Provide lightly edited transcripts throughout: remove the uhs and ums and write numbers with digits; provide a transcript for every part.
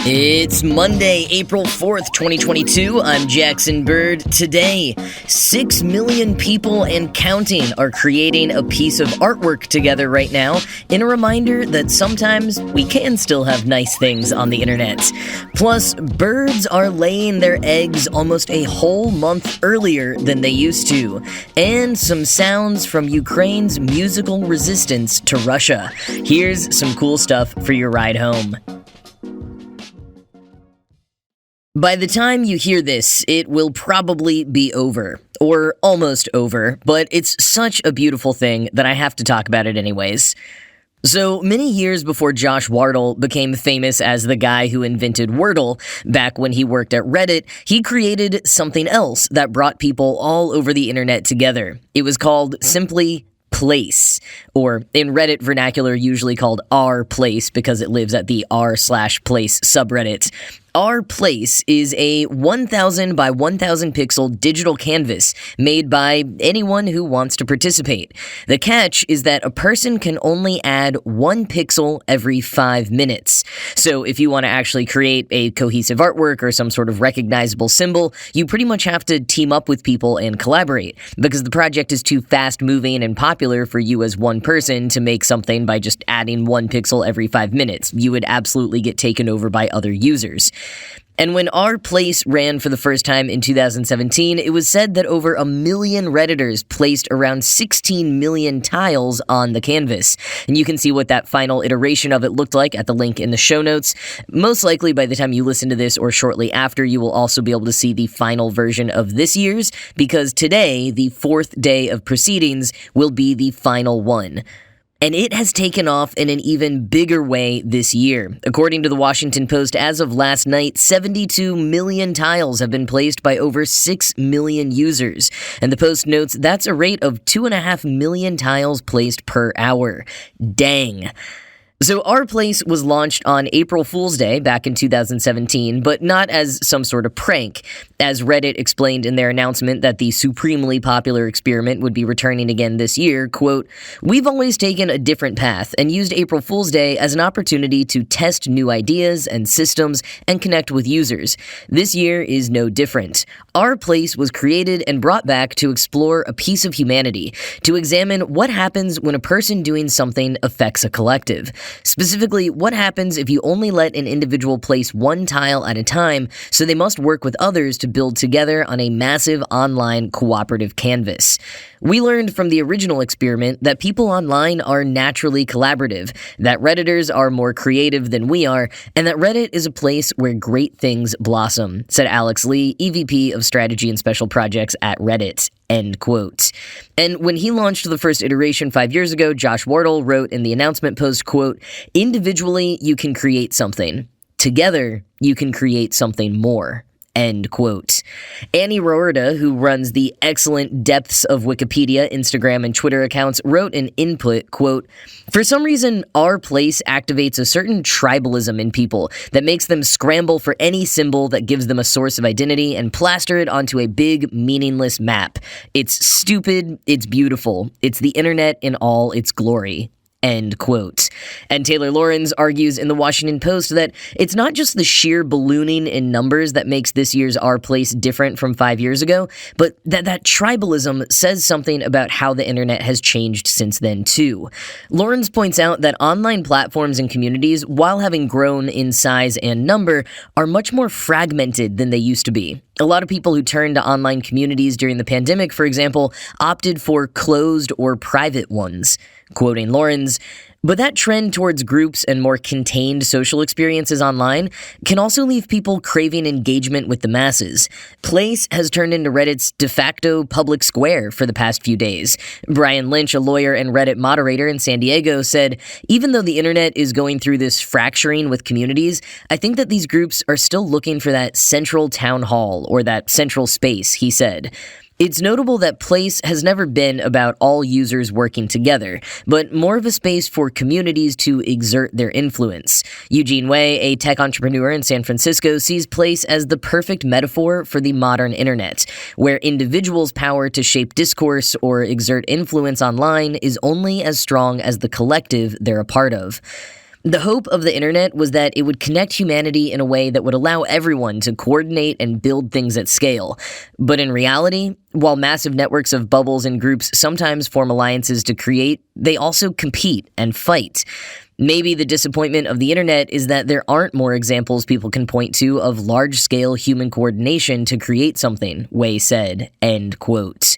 It's Monday, April 4th, 2022. I'm Jackson Bird. Today, 6 million people and counting are creating a piece of artwork together right now in a reminder that sometimes we can still have nice things on the internet. Plus, birds are laying their eggs almost a whole month earlier than they used to. And some sounds from Ukraine's musical resistance to Russia. Here's some cool stuff for your ride home. By the time you hear this, it will probably be over, or almost over, but it's such a beautiful thing that I have to talk about it anyways. So, many years before Josh Wardle became famous as the guy who invented Wordle, back when he worked at Reddit, he created something else that brought people all over the internet together. It was called simply Place, or in Reddit vernacular usually called r/place because it lives at the r/place subreddit. r/place is a 1,000 by 1,000 pixel digital canvas made by anyone who wants to participate. The catch is that a person can only add 1 pixel every 5 minutes. So if you want to actually create a cohesive artwork or some sort of recognizable symbol, you pretty much have to team up with people and collaborate, because the project is too fast-moving and popular for you as one person to make something by just adding 1 pixel every 5 minutes. You would absolutely get taken over by other users. And when r/place ran for the first time in 2017, it was said that over 1 million Redditors placed around 16 million tiles on the canvas. And you can see what that final iteration of it looked like at the link in the show notes. Most likely by the time you listen to this or shortly after, you will also be able to see the final version of this year's, because today, the 4th day of proceedings, will be the final one. And it has taken off in an even bigger way this year. According to the Washington Post, as of last night, 72 million tiles have been placed by over 6 million users. And the Post notes that's a rate of 2.5 million tiles placed per hour. Dang. So r/place was launched on April Fool's Day back in 2017, but not as some sort of prank. As Reddit explained in their announcement that the supremely popular experiment would be returning again this year, quote, "We've always taken a different path and used April Fool's Day as an opportunity to test new ideas and systems and connect with users. This year is no different. r/place was created and brought back to explore a piece of humanity, to examine what happens when a person doing something affects a collective. Specifically, what happens if you only let an individual place 1 tile at a time, so they must work with others to build together on a massive online cooperative canvas. We learned from the original experiment that people online are naturally collaborative, that Redditors are more creative than we are, and that Reddit is a place where great things blossom," said Alex Lee, EVP of Strategy and Special Projects at Reddit. End quote. And when he launched the first iteration 5 years ago, Josh Wardle wrote in the announcement post, quote, "Individually, you can create something. Together, you can create something more." End quote. Annie Roerda, who runs the excellent Depths of Wikipedia Instagram and Twitter accounts, wrote an input, quote, "For some reason, r/place activates a certain tribalism in people that makes them scramble for any symbol that gives them a source of identity and plaster it onto a big, meaningless map. It's stupid, it's beautiful, it's the internet in all its glory." End quote. And Taylor Lorenz argues in the Washington Post that it's not just the sheer ballooning in numbers that makes this year's r/place different from 5 years ago, but that tribalism says something about how the internet has changed since then too. Lorenz points out that online platforms and communities, while having grown in size and number, are much more fragmented than they used to be. A lot of people who turned to online communities during the pandemic, for example, opted for closed or private ones. Quoting Lorenz, "But that trend towards groups and more contained social experiences online can also leave people craving engagement with the masses. Place has turned into Reddit's de facto public square for the past few days." Brian Lynch, a lawyer and Reddit moderator in San Diego, said, "Even though the internet is going through this fracturing with communities, I think that these groups are still looking for that central town hall or that central space," he said. It's notable that Place has never been about all users working together, but more of a space for communities to exert their influence. Eugene Wei, a tech entrepreneur in San Francisco, sees Place as the perfect metaphor for the modern internet, where individuals' power to shape discourse or exert influence online is only as strong as the collective they're a part of. The hope of the internet was that it would connect humanity in a way that would allow everyone to coordinate and build things at scale. But in reality, while massive networks of bubbles and groups sometimes form alliances to create, they also compete and fight. Maybe the disappointment of the internet is that there aren't more examples people can point to of large-scale human coordination to create something, Wei said, end quote.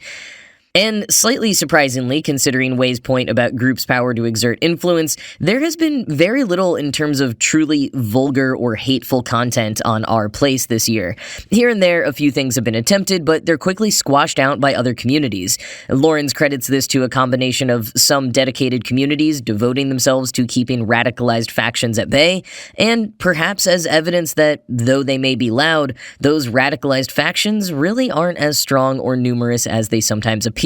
And slightly surprisingly, considering Wei's point about groups' power to exert influence, there has been very little in terms of truly vulgar or hateful content on Our Place this year. Here and there, a few things have been attempted, but they're quickly squashed out by other communities. Lawrence credits this to a combination of some dedicated communities devoting themselves to keeping radicalized factions at bay, and perhaps as evidence that, though they may be loud, those radicalized factions really aren't as strong or numerous as they sometimes appear.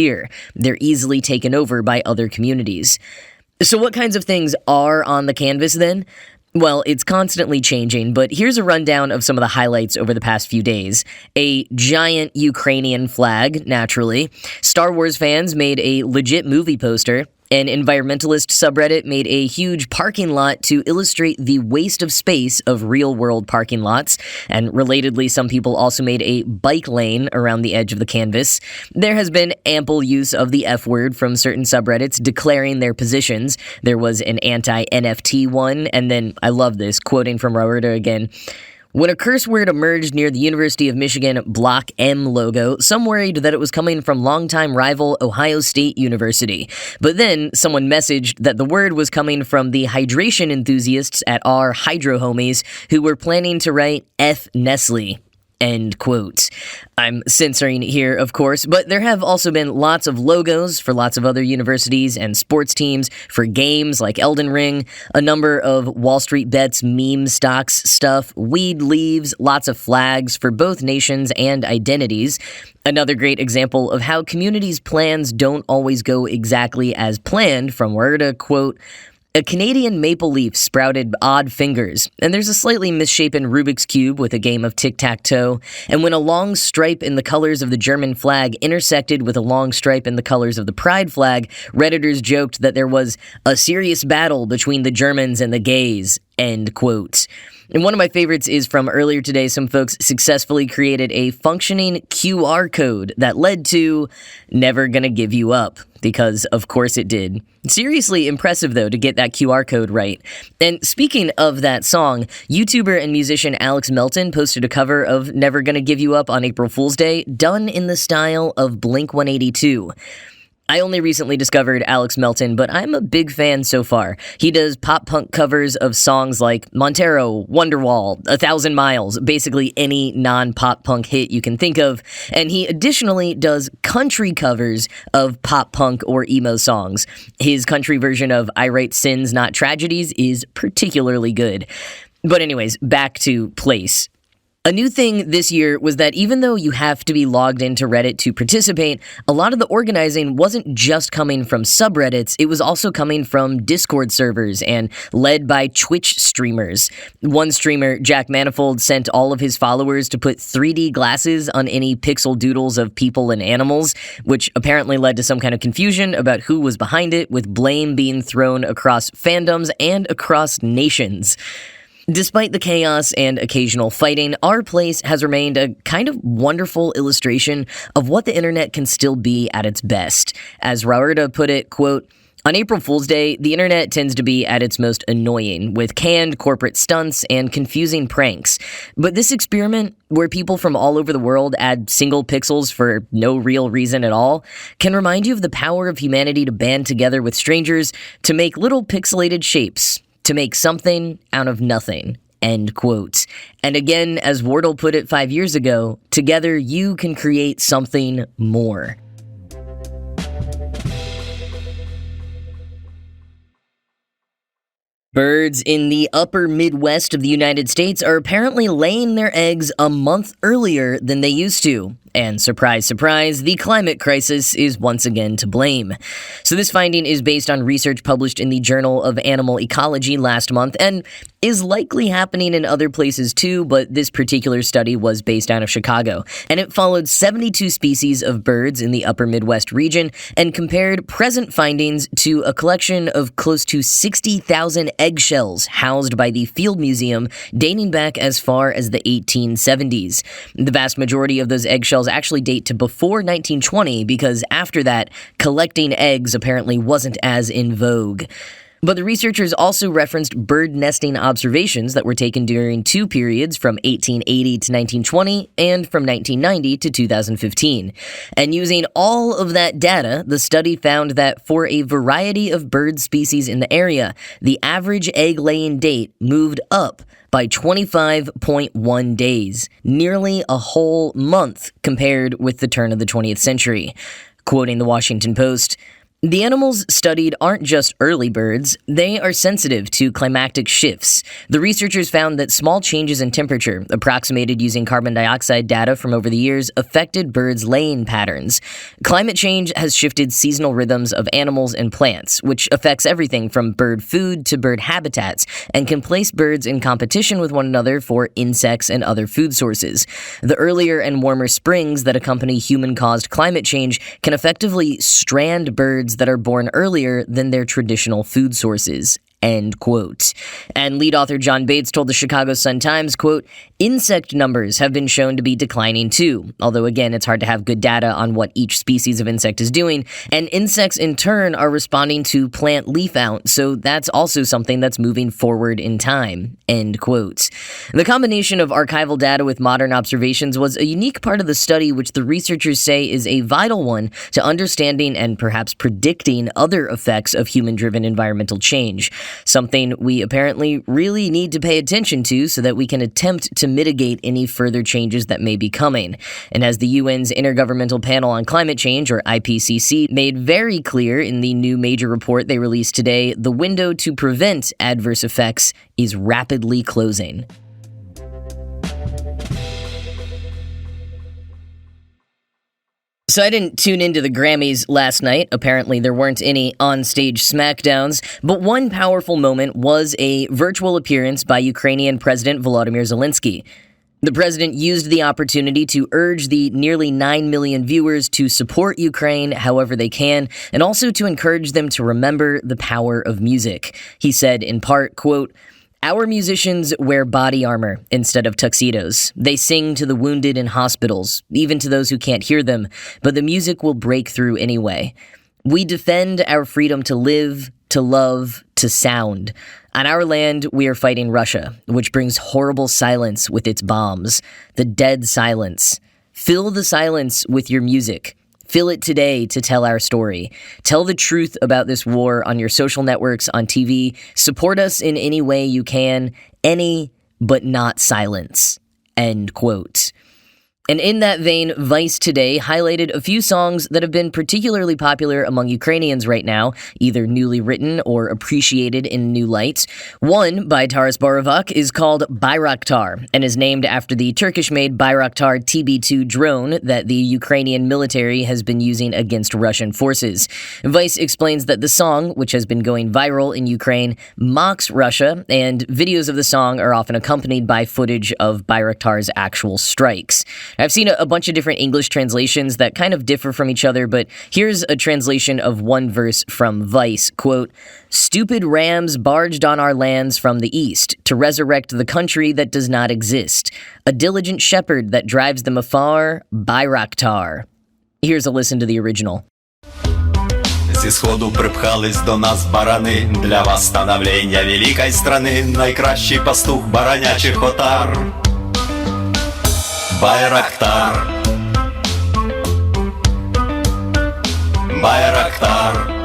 They're easily taken over by other communities. So what kinds of things are on the canvas then? Well, it's constantly changing, but here's a rundown of some of the highlights over the past few days. A giant Ukrainian flag, naturally. Star Wars fans made a legit movie poster. An environmentalist subreddit made a huge parking lot to illustrate the waste of space of real-world parking lots, and relatedly, some people also made a bike lane around the edge of the canvas. There has been ample use of the F-word from certain subreddits declaring their positions. There was an anti-NFT one, and then, I love this, quoting from Roberta again, "When a curse word emerged near the University of Michigan Block M logo, some worried that it was coming from longtime rival Ohio State University. But then someone messaged that the word was coming from the hydration enthusiasts at our Hydro Homies who were planning to write F Nestle." End quote. I'm censoring here, of course, but there have also been lots of logos for lots of other universities and sports teams for games like Elden Ring, a number of Wall Street Bets meme stocks stuff, weed leaves, lots of flags for both nations and identities. Another great example of how communities' plans don't always go exactly as planned from Werda, quote, "A Canadian maple leaf sprouted odd fingers, and there's a slightly misshapen Rubik's Cube with a game of tic-tac-toe, and when a long stripe in the colors of the German flag intersected with a long stripe in the colors of the Pride flag, Redditors joked that there was a serious battle between the Germans and the gays," end quote. And one of my favorites is from earlier today. Some folks successfully created a functioning QR code that led to "Never Gonna Give You Up," because of course it did. Seriously impressive, though, to get that QR code right. And speaking of that song, YouTuber and musician Alex Melton posted a cover of "Never Gonna Give You Up" on April Fool's Day, done in the style of Blink-182. I only recently discovered Alex Melton, but I'm a big fan so far. He does pop-punk covers of songs like Montero, Wonderwall, 1,000 Miles, basically any non-pop-punk hit you can think of, and he additionally does country covers of pop-punk or emo songs. His country version of "I Write Sins, Not Tragedies" is particularly good. But anyways, back to Place. A new thing this year was that even though you have to be logged into Reddit to participate, a lot of the organizing wasn't just coming from subreddits, it was also coming from Discord servers and led by Twitch streamers. One streamer, Jack Manifold, sent all of his followers to put 3D glasses on any pixel doodles of people and animals, which apparently led to some kind of confusion about who was behind it, with blame being thrown across fandoms and across nations. Despite the chaos and occasional fighting, Our Place has remained a kind of wonderful illustration of what the internet can still be at its best. As Raurda put it, quote, "On April Fool's Day, the internet tends to be at its most annoying, with canned corporate stunts and confusing pranks. But this experiment, where people from all over the world add single pixels for no real reason at all, can remind you of the power of humanity to band together with strangers to make little pixelated shapes, to make something out of nothing," end quote. And again, as Wardle put it 5 years ago, together you can create something more. Birds in the upper Midwest of the United States are apparently laying their eggs a month earlier than they used to. And surprise, surprise, the climate crisis is once again to blame. So this finding is based on research published in the Journal of Animal Ecology last month, and is likely happening in other places too, but this particular study was based out of Chicago, and it followed 72 species of birds in the upper Midwest region and compared present findings to a collection of close to 60,000 eggshells housed by the Field Museum dating back as far as the 1870s. The vast majority of those eggshells actually date to before 1920 because after that, collecting eggs apparently wasn't as in vogue. But the researchers also referenced bird nesting observations that were taken during two periods from 1880 to 1920 and from 1990 to 2015. And using all of that data, the study found that for a variety of bird species in the area, the average egg-laying date moved up by 25.1 days, nearly a whole month compared with the turn of the 20th century. Quoting the Washington Post, "The animals studied aren't just early birds, they are sensitive to climatic shifts. The researchers found that small changes in temperature, approximated using carbon dioxide data from over the years, affected birds' laying patterns. Climate change has shifted seasonal rhythms of animals and plants, which affects everything from bird food to bird habitats, and can place birds in competition with one another for insects and other food sources. The earlier and warmer springs that accompany human-caused climate change can effectively strand birds that are born earlier than their traditional food sources." End quote. And lead author John Bates told the Chicago Sun-Times, quote, "Insect numbers have been shown to be declining too, although again, it's hard to have good data on what each species of insect is doing, and insects in turn are responding to plant leaf out, so that's also something that's moving forward in time." End quote. The combination of archival data with modern observations was a unique part of the study which the researchers say is a vital one to understanding and perhaps predicting other effects of human-driven environmental change. Something we apparently really need to pay attention to so that we can attempt to mitigate any further changes that may be coming. And as the UN's Intergovernmental Panel on Climate Change, or IPCC, made very clear in the new major report they released today, the window to prevent adverse effects is rapidly closing. So I didn't tune into the Grammys last night. Apparently there weren't any on-stage smackdowns, but one powerful moment was a virtual appearance by Ukrainian President Volodymyr Zelensky. The president used the opportunity to urge the nearly 9 million viewers to support Ukraine however they can, and also to encourage them to remember the power of music. He said in part, quote, "Our musicians wear body armor instead of tuxedos. They sing to the wounded in hospitals, even to those who can't hear them, but the music will break through anyway. We defend our freedom to live, to love, to sound. On our land, we are fighting Russia, which brings horrible silence with its bombs, the dead silence. Fill the silence with your music. Fill it today to tell our story. Tell the truth about this war on your social networks, on TV. Support us in any way you can. Any, but not silence." End quote. And in that vein, Vice today highlighted a few songs that have been particularly popular among Ukrainians right now, either newly written or appreciated in new light. One, by Taras Borovak, is called Bayraktar and is named after the Turkish-made Bayraktar TB2 drone that the Ukrainian military has been using against Russian forces. Vice explains that the song, which has been going viral in Ukraine, mocks Russia, and videos of the song are often accompanied by footage of Bayraktar's actual strikes. I've seen a bunch of different English translations that kind of differ from each other, but here's a translation of one verse from Vice, quote, "Stupid rams barged on our lands from the east to resurrect the country that does not exist. A diligent shepherd that drives them afar, Bayraktar." Here's a listen to the original. Зі сходу припхались до нас барани для восстановлення великої страни, найкращий пастух баранячих отар. Байрактар, Байрактар.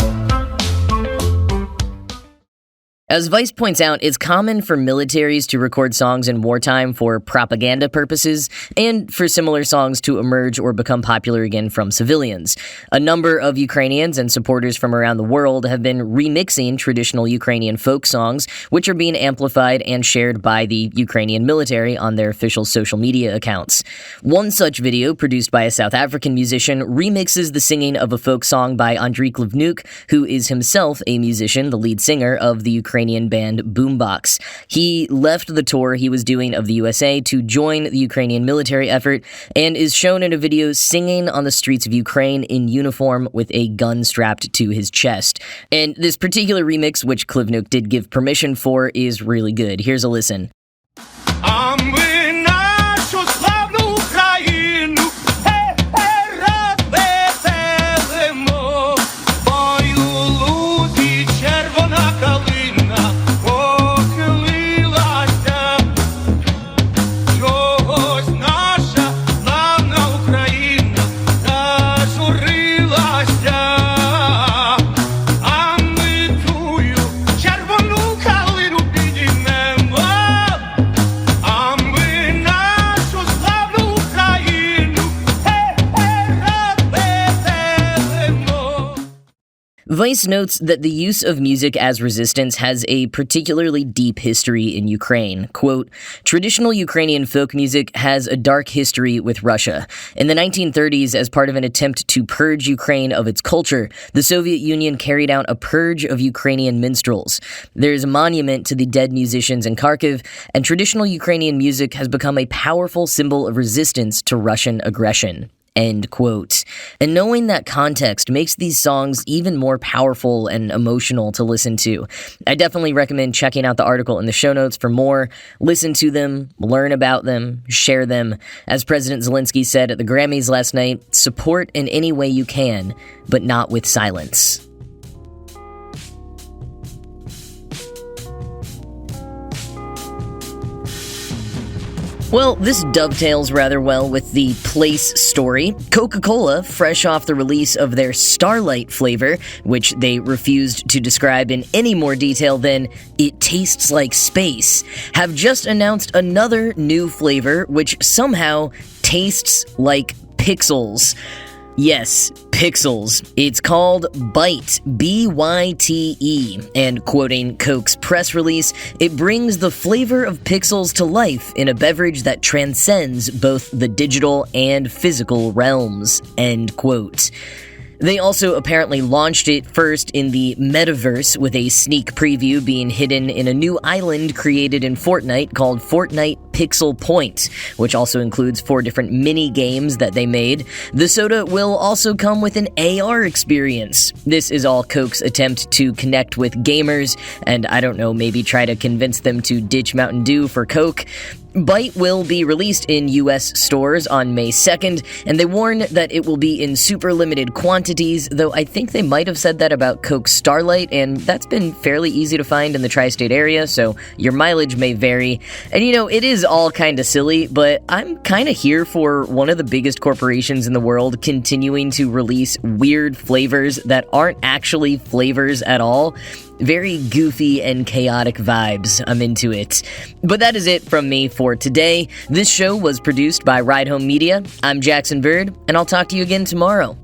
As Vice points out, it's common for militaries to record songs in wartime for propaganda purposes, and for similar songs to emerge or become popular again from civilians. A number of Ukrainians and supporters from around the world have been remixing traditional Ukrainian folk songs, which are being amplified and shared by the Ukrainian military on their official social media accounts. One such video, produced by a South African musician, remixes the singing of a folk song by Andriy Klavnuk, who is himself a musician, the lead singer of the Ukrainian Ukrainian band Boombox. He left the tour he was doing of the USA to join the Ukrainian military effort and is shown in a video singing on the streets of Ukraine in uniform with a gun strapped to his chest. And this particular remix, which Klivnook did give permission for, is really good. Here's a listen. Vice notes that the use of music as resistance has a particularly deep history in Ukraine. Quote, traditional Ukrainian folk music has a dark history with Russia. In the 1930s, as part of an attempt to purge Ukraine of its culture, the Soviet Union carried out a purge of Ukrainian minstrels. There's a monument to the dead musicians in Kharkiv, and traditional Ukrainian music has become a powerful symbol of resistance to Russian aggression. End quote. And knowing that context makes these songs even more powerful and emotional to listen to. I definitely recommend checking out the article in the show notes for more. Listen to them, learn about them, share them. As President Zelensky said at the Grammys last night, support in any way you can, but not with silence. Well, this dovetails rather well with the Place story. Coca-Cola, fresh off the release of their Starlight flavor, which they refused to describe in any more detail than "it tastes like space," have just announced another new flavor which somehow tastes like pixels. Yes, pixels. It's called Byte, B-Y-T-E, and quoting Coke's press release, it brings the flavor of pixels to life in a beverage that transcends both the digital and physical realms, end quote. They also apparently launched it first in the metaverse, with a sneak preview being hidden in a new island created in Fortnite called Fortnite Pixel Point, which also includes 4 different mini games that they made. The soda will also come with an AR experience. This is all Coke's attempt to connect with gamers, and I don't know, maybe try to convince them to ditch Mountain Dew for Coke. Byte will be released in US stores on May 2nd, and they warn that it will be in super limited quantities, though I think they might have said that about Coke Starlight, and that's been fairly easy to find in the tri-state area, so your mileage may vary. And you know, it is all kind of silly, but I'm kind of here for one of the biggest corporations in the world continuing to release weird flavors that aren't actually flavors at all. Very goofy and chaotic vibes. I'm into it. But that is it from me for today. This show was produced by Ride Home Media. I'm Jackson Bird, and I'll talk to you again tomorrow.